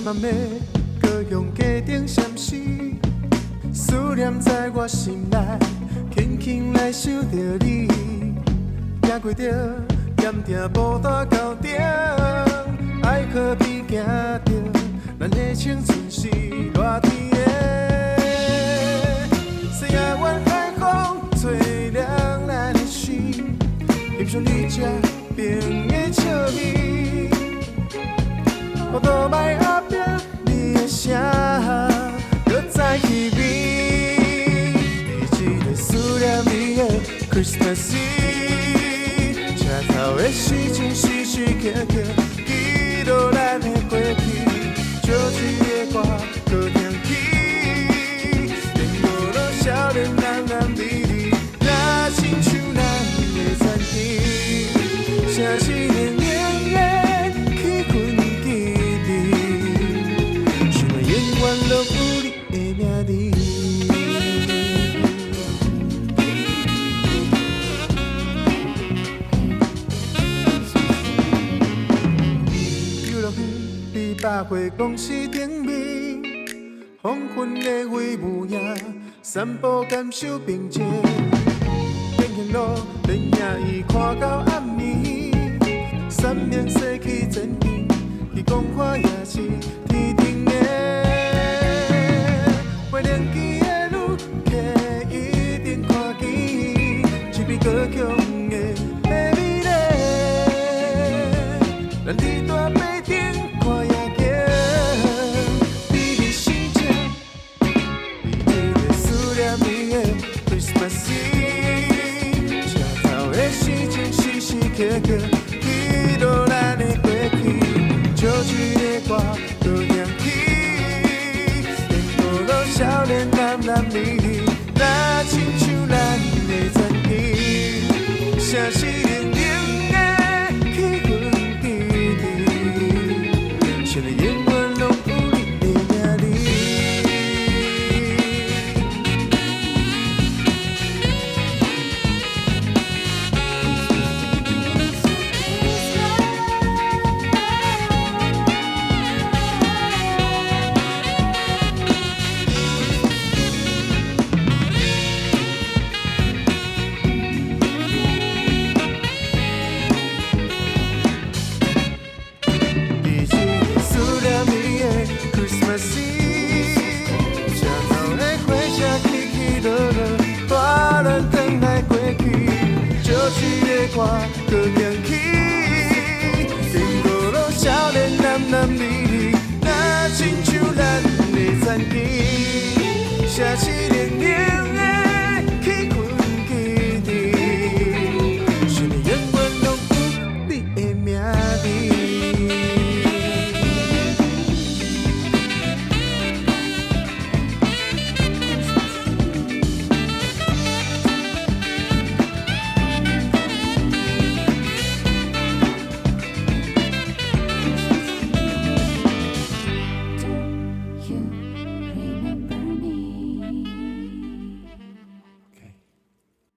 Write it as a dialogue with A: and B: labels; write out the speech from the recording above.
A: 暗的高雄街顶闪烁，思念在我心内，轻轻来想着你。行过着盐埕步大到顶，爱可比行着咱的青春是热天的。西亚湾海风吹凉咱的心，欣赏你这冰的笑面。我倒摆后壁，你的声搁再起味。伫一个思念你的 Christmas Eve， 车头的时钟时时刻刻记录咱的过去，借一个歌搁听起，连无落少年男男女女，若亲像咱的传奇，城市的永远去困。愿拢有你的名字。游乐园200岁公司顶面，黄昏的微雾影，散步感受平静。电行路连夜已看到暗暝，三明逝去前边，去讲看也是天顶的。年纪的女客一定看见，一笔高强的美丽。咱伫大马顶看夜景，美丽心情，你这个思念你的 Christmas Eve， 车头的时钟时时刻刻记录咱的过去，借一个歌搁响起。少年男男女女，若亲像咱的传奇，城市冷冷的气氛记忆，想你永远拢有你的名字。歌搁响起，经过了少年男男女女，若亲像咱的传奇，城市冷冷